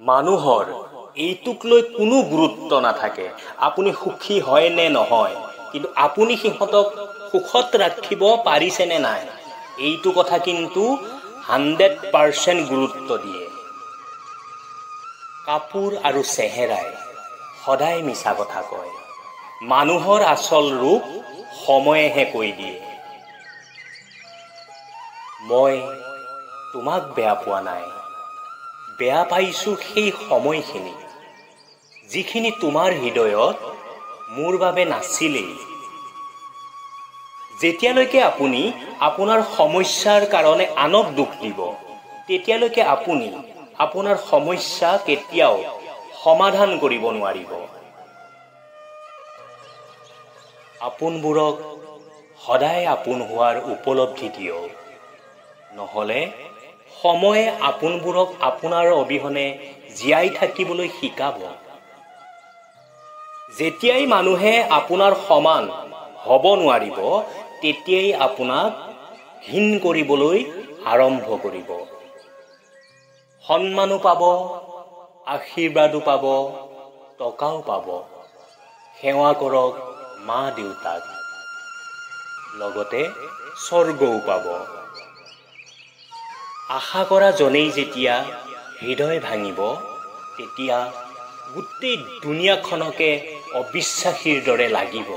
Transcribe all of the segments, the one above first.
মানুহৰ এইটোক লৈ কোনো গুৰুত্ব নাথাকে আপুনি সুখী হয় নে নহয়, কিন্তু আপুনি সিহঁতক সুখত ৰাখিব পাৰিছে নে নাই এইটো কথা কিন্তু 100% গুৰুত্ব দিয়ে। কাপোৰ আৰু চেহেৰাই সদায় মিছা কথা কয়। মানুহৰ আচল ৰূপ সময়েহে কৈ দিয়ে। মই তোমাক বেয়া পোৱা নাই, বেয়া পাইছো সেই সময়খিনি যিখিনি তোমাৰ হৃদয়ত মোৰ বাবে নাছিলেই। যেতিয়ালৈকে আপুনি আপোনাৰ সমস্যাৰ কাৰণে আনক দুখ দিব, তেতিয়ালৈকে আপুনি আপোনাৰ সমস্যা কেতিয়াও সমাধান কৰিব নোৱাৰিব। আপোনবোৰক সদায় আপোন হোৱাৰ উপলব্ধি দিয়ক, নহলে সময়ে আপোনবোৰক আপোনাৰ অবিহনে জীয়াই থাকিবলৈ শিকাব। যেতিয়াই মানুহে আপোনাৰ সমান হ'ব নোৱাৰিব, তেতিয়াই আপোনাক ঘিণ কৰিবলৈ আৰম্ভ কৰিব। সন্মানো পাব, আশীৰ্বাদো পাব, টকাও পাব। সেৱা কৰক মা দেউতাক, লগতে স্বৰ্গও পাব। আশা কৰা জনেই যেতিয়া হৃদয় ভাঙিব, তেতিয়া গোটেই দুনিয়াখনকে অবিশ্বাসীৰ দৰে লাগিব।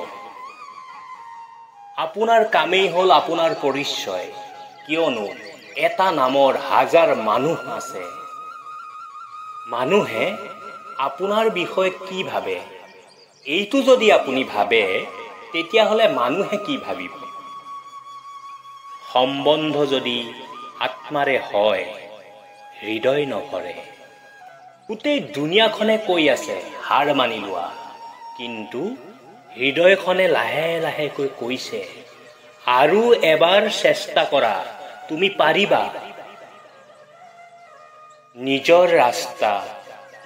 আপোনাৰ কামেই হ'ল আপোনাৰ পৰিচয়, কিয়নো এটা নামৰ 1000 মানুহ আছে। মানুহে আপোনাৰ বিষয়ে কি ভাবে, এইটো যদি আপুনি ভাবে, তেতিয়াহলে মানুহে কি ভাবিব? সম্বন্ধ যদি আত্মাৰে হয়, হৃদয় নভৰে। গোটেই দুনিয়াখনে কৈ আছে হাৰ মানি লোৱা, কিন্তু হৃদয়খনে লাহে লাহেকৈ কৈছে আৰু এবাৰ চেষ্টা কৰা, তুমি পাৰিবা। নিজৰ ৰাস্তা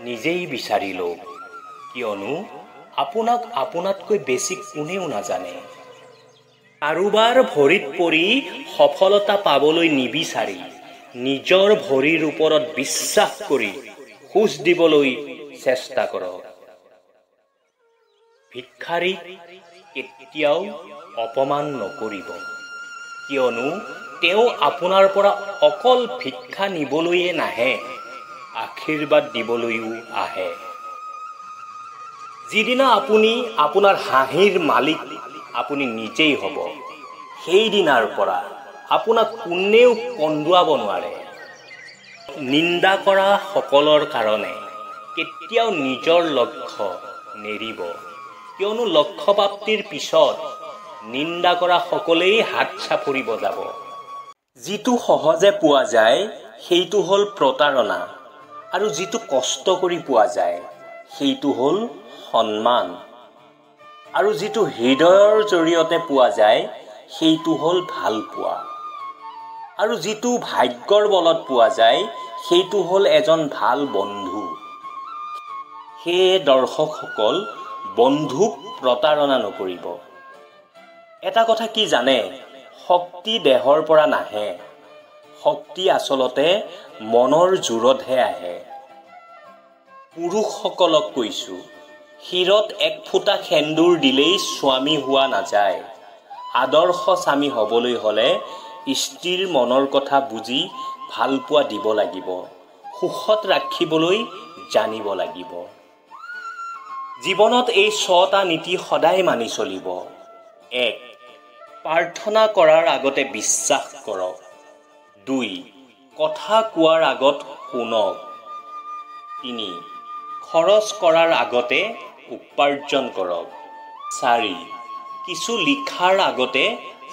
নিজেই বিচাৰি লওক, কিয়নো আপোনাক আপোনাতকৈ বেছি কোনেও নাজানে। কাৰোবাৰ ভৰিত পৰি সফলতা পাবলৈ নিবিচাৰি নিজৰ ভৰিৰ ওপৰত বিশ্বাস কৰি খোজ দিবলৈ চেষ্টা কৰক। ভিক্ষাৰীক কেতিয়াও অপমান নকৰিব, কিয়নো তেওঁ আপোনাৰ পৰা অকল ভিক্ষা নিবলৈয়ে নাহে, আশীৰ্বাদ দিবলৈও আহে। যিদিনা আপুনি আপোনাৰ হাঁহিৰ মালিক আপুনি নিজেই হ'ব, সেইদিনাৰ পৰা আপোনাক কোনেও কন্দুৱাব নোৱাৰে। নিন্দা কৰা সকলৰ কাৰণে কেতিয়াও নিজৰ লক্ষ্য নেৰিব, কিয়নো লক্ষ্য প্ৰাপ্তিৰ পিছত নিন্দা কৰা সকলেই হাত চাপৰি বজাব। যিটো সহজে পোৱা যায় সেইটো হ'ল প্ৰতাৰণা, আৰু যিটো কষ্ট কৰি পোৱা যায় সেইটো হ'ল সন্মান, আৰু যিটো হৃদয়ৰ জৰিয়তে পোৱা যায় সেইটো হ'ল ভাল পোৱা, আৰু যিটো ভাগ্যৰ বলত পোৱা যায় সেইটো হ'ল এজন ভাল বন্ধু। সেয়ে দৰ্শকসকল, বন্ধুক প্ৰতাৰণা নকৰিব। এটা কথা কি জানে, শক্তি দেহৰ পৰা নাহে, শক্তি আচলতে মনৰ জোৰতহে আহে। পুৰুষসকলক কৈছো, শিৰত 1 ফুটা সেন্দুৰ দিলেই স্বামী হোৱা নাযায়। আদৰ্শ স্বামী হ'বলৈ হ'লে স্ত্ৰীৰ মনৰ কথা বুজি ভাল পোৱা দিব লাগিব, সুখত ৰাখিবলৈ জানিব লাগিব। জীৱনত এই 6টা নীতি সদায় মানি চলিব। 1. প্ৰাৰ্থনা কৰাৰ আগতে বিশ্বাস কৰক। 2. কথা কোৱাৰ আগত শুনক। 3. খৰচ কৰাৰ আগতে উপাৰ্জন কৰক। 4. কিছু লিখাৰ আগতে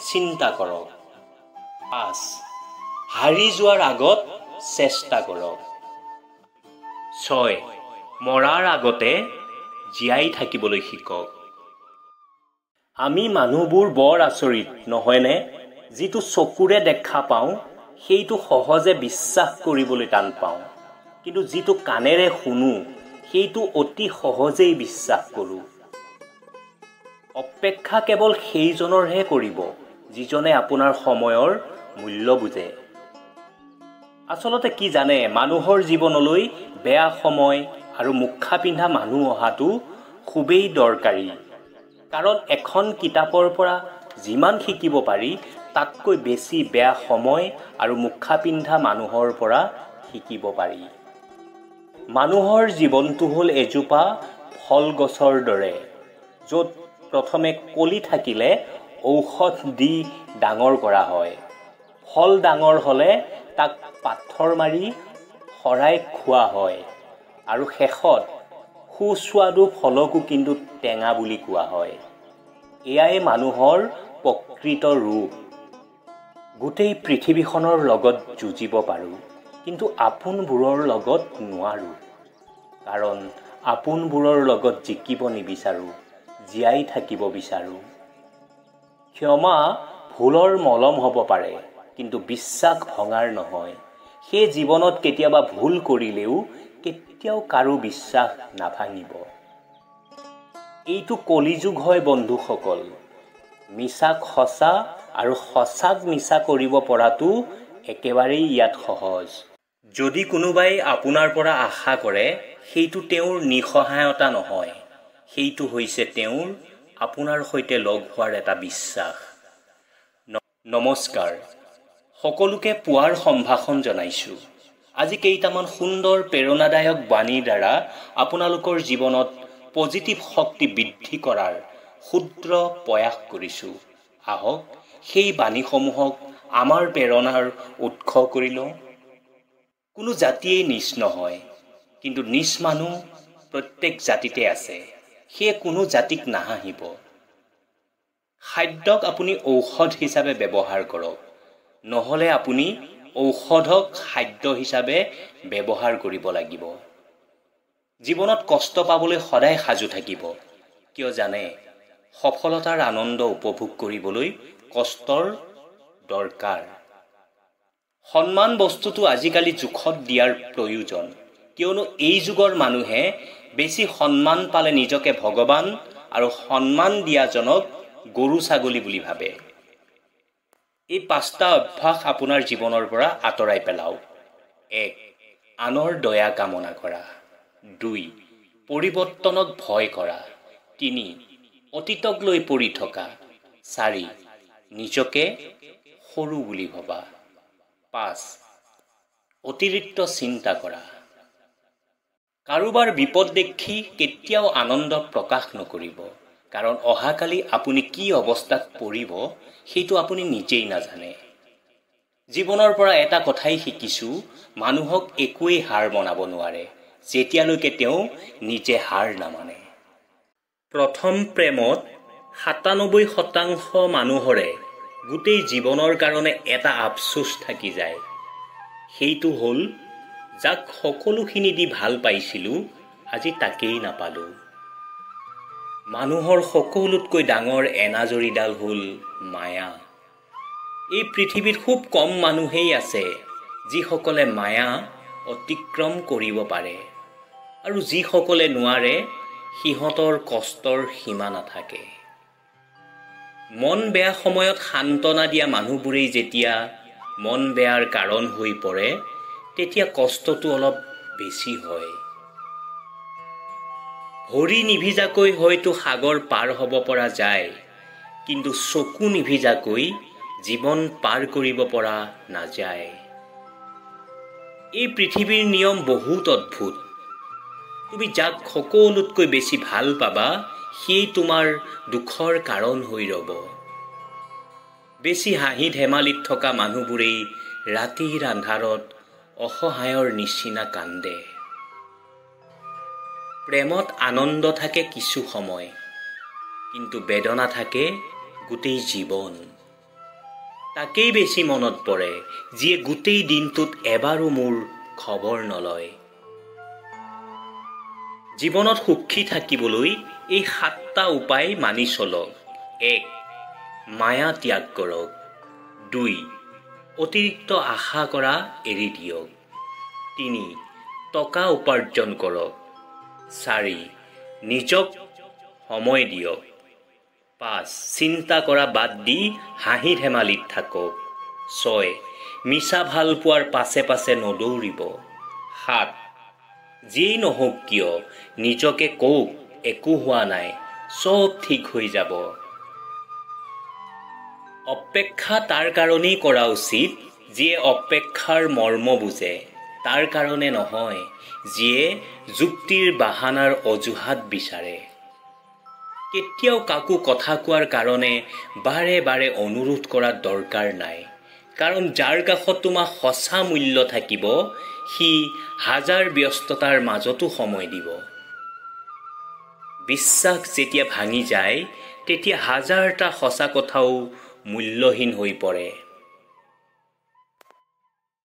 চিন্তা কৰক। 5. হাৰি যোৱাৰ আগত চেষ্টা কৰক। 6. মৰাৰ আগতে জীয়াই থাকিবলৈ শিকক। আমি মানুহবোৰ বৰ আচৰিত নহয়নে? যিটো চকুৰে দেখা পাওঁ সেইটো সহজে বিশ্বাস কৰিবলৈ টান পাওঁ, কিন্তু যিটো কাণেৰে শুনো সেইটো অতি সহজেই বিশ্বাস কৰোঁ। অপেক্ষা কেৱল সেইজনৰহে কৰিব যিজনে আপোনাৰ সময়ৰ মূল্য বুজে। আচলতে কি জানে, মানুহৰ জীৱনলৈ বেয়া সময় আৰু মুখা পিন্ধা মানুহ অহাটো খুবেই দৰকাৰী। কাৰণ এখন কিতাপৰ পৰা যিমান শিকিব পাৰি তাতকৈ বেছি বেয়া সময় আৰু মুখা পিন্ধা মানুহৰ পৰা শিকিব পাৰি। মানুহৰ জীৱনটো হ'ল এজোপা ফল গছৰ দৰে, য'ত প্ৰথমে কলি থাকিলে ঔষধ দি ডাঙৰ কৰা হয়। ফল ডাঙৰ হ'লে তাক পাথৰ মাৰি শৰাই খোৱা হয় আৰু শেষত সুস্বাদু ফলকো কিন্তু টেঙা বুলি কোৱা হয়। এয়াই মানুহৰ প্ৰকৃত ৰূপ। গোটেই পৃথিৱীখনৰ লগত যুঁজিব পাৰোঁ, কিন্তু আপোনবোৰৰ লগত নোৱাৰোঁ। কাৰণ আপোনবোৰৰ লগত জিকিব নিবিচাৰোঁ, জীয়াই থাকিব বিচাৰোঁ। ক্ষমা ভুলৰ মলম হ'ব পাৰে, কিন্তু বিশ্বাস ভঙাৰ নহয়। সেই জীৱনত কেতিয়াবা ভুল কৰিলেও কেতিয়াও কাৰো বিশ্বাস নাভাঙিব। এইটো কলিযুগ হয় বন্ধুসকল। মিছাক সঁচা আৰু সঁচাক মিছা কৰিব পৰাটো একেবাৰেই ইয়াত সহজ। যদি কোনোবাই আপোনাৰ পৰা আশা কৰে, সেইটো তেওঁৰ নিঃসহায়তা নহয়, সেইটো হৈছে তেওঁৰ আপোনাৰ সৈতে লগ হোৱাৰ এটা বিশ্বাস। নমস্কাৰ, সকলোকে পুৱাৰ সম্ভাষণ জনাইছোঁ। আজি কেইটামান সুন্দৰ প্ৰেৰণাদায়ক বাণীৰ দ্বাৰা আপোনালোকৰ জীৱনত পজিটিভ শক্তি বৃদ্ধি কৰাৰ ক্ষুদ্ৰ প্ৰয়াস কৰিছোঁ। আহক সেই বাণীসমূহক আমাৰ প্ৰেৰণাৰ উৎস কৰি লওঁ। কোনো জাতিয়েই নিচ নহয়, কিন্তু নিচ মানুহ প্ৰত্যেক জাতিতে আছে। সেয়ে কোনো জাতিক নাহাঁহিব। খাদ্যক আপুনি ঔষধ হিচাপে ব্যৱহাৰ কৰক, নহ'লে আপুনি ঔষধক খাদ্য হিচাপে ব্যৱহাৰ কৰিব লাগিব। জীৱনত কষ্ট পাবলৈ সদায় সাজু থাকিব। কিয় জানে, সফলতাৰ আনন্দ উপভোগ কৰিবলৈ কষ্টৰ দৰকাৰ। সন্মান বস্তুটো আজিকালি জোখত দিয়াৰ প্ৰয়োজন, কিয়নো এই যুগৰ মানুহে বেছি সন্মান পালে নিজকে ভগৱান আৰু সন্মান দিয়াজনক গৰু ছাগলী বুলি ভাবে। এই 5টা অভ্যাস আপোনাৰ জীৱনৰ পৰা আঁতৰাই পেলাওক। 1. আনৰ দয়া কামনা কৰা। 2. পৰিৱৰ্তনক ভয় কৰা। 3. অতীতক লৈ পৰি থকা। 4. নিজকে সৰু বুলি ভবা। 5. অতিৰিক্ত চিন্তা কৰা। কাৰোবাৰ বিপদ দেখি কেতিয়াও আনন্দ প্ৰকাশ নকৰিব, কাৰণ অহাকালি আপুনি কি অৱস্থাত পৰিব সেইটো আপুনি নিজেই নাজানে। জীৱনৰ পৰা এটা কথাই শিকিছোঁ, মানুহক একোৱেই হাৰ মনাব নোৱাৰে যেতিয়ালৈকে তেওঁ নিজে হাৰ নামানে। প্ৰথম প্ৰেমত 97% মানুহৰে গোটেই জীৱনৰ কাৰণে এটা আফচোচ থাকি যায়। সেইটো হ'ল, যাক সকলোখিনি দি ভাল পাইছিলোঁ, আজি তাকেই নাপালোঁ। মানুহৰ সকলোতকৈ ডাঙৰ এনাজৰীডাল হ'ল মায়া। এই পৃথিৱীত খুব কম মানুহেই আছে যিসকলে মায়া অতিক্ৰম কৰিব পাৰে, আৰু যিসকলে নোৱাৰে সিহঁতৰ কষ্টৰ সীমা নাথাকে। মন বেয়া সময়ত সান্তনা দিয়া মানুহবোৰেই যেতিয়া মন বেয়াৰ কাৰণ হৈ পৰে, তেতিয়া কষ্টটো অলপ বেছি হয়। ভৰি নিভিজাকৈ হয়তো সাগৰ পাৰ হ'ব পৰা যায়, কিন্তু চকু নিভিজাকৈ জীৱন পাৰ কৰিব পৰা নাযায়। এই পৃথিৱীৰ নিয়ম বহুত অদ্ভুত। তুমি যাক সকলোতকৈ বেছি ভাল পাবা, সেই তোমাৰ দুখৰ কাৰণ হৈ ৰ'ব। বেছি হাঁহি ধেমালিত থকা মানুহবোৰেই ৰাতিৰ আন্ধাৰত অসহায়ৰ নিচিনা কান্দে। প্ৰেমত আনন্দ থাকে কিছু সময়, কিন্তু বেদনা থাকে গোটেই জীৱন। তাকেই বেছি মনত পৰে যিয়ে গোটেই দিনটোত এবাৰো মোৰ খবৰ নলয়। জীৱনত সুখী থাকিবলৈ এই 7টা উপায় মানি চলক। 1. মায়া ত্যাগ কৰক। 2. অতিৰিক্ত আশা কৰা এৰি দিয়ক। 3. টকা উপাৰ্জন কৰক। 4. নিজক সময় দিয়ক। 5. চিন্তা কৰা বাদ দি হাঁহি ধেমালিত থাকক। 6. মিছা ভাল পোৱাৰ পাছে পাছে নদৌৰিব। 7. যিয়েই নহওক কিয় নিজকে কওক একো হোৱা নাই, চব ঠিক হৈ যাব। অপেক্ষা তাৰ কাৰণেই কৰা উচিত যিয়ে অপেক্ষাৰ মৰ্ম বুজে, তাৰ কাৰণে নহয় যিয়ে যুক্তিৰ বাহানাৰ অজুহাত বিচাৰে। কেতিয়াও কাকো কথা কোৱাৰ কাৰণে বাৰে বাৰে অনুৰোধ কৰাৰ দৰকাৰ নাই, কাৰণ যাৰ কাষত তোমাৰ সঁচা মূল্য থাকিব সি হাজাৰ ব্যস্ততাৰ মাজতো সময় দিব। বিশ্বাস যেতিয়া ভাঙি যায় তেতিয়া হাজাৰটা সঁচা কথাও মূল্যহীন হৈ পৰে।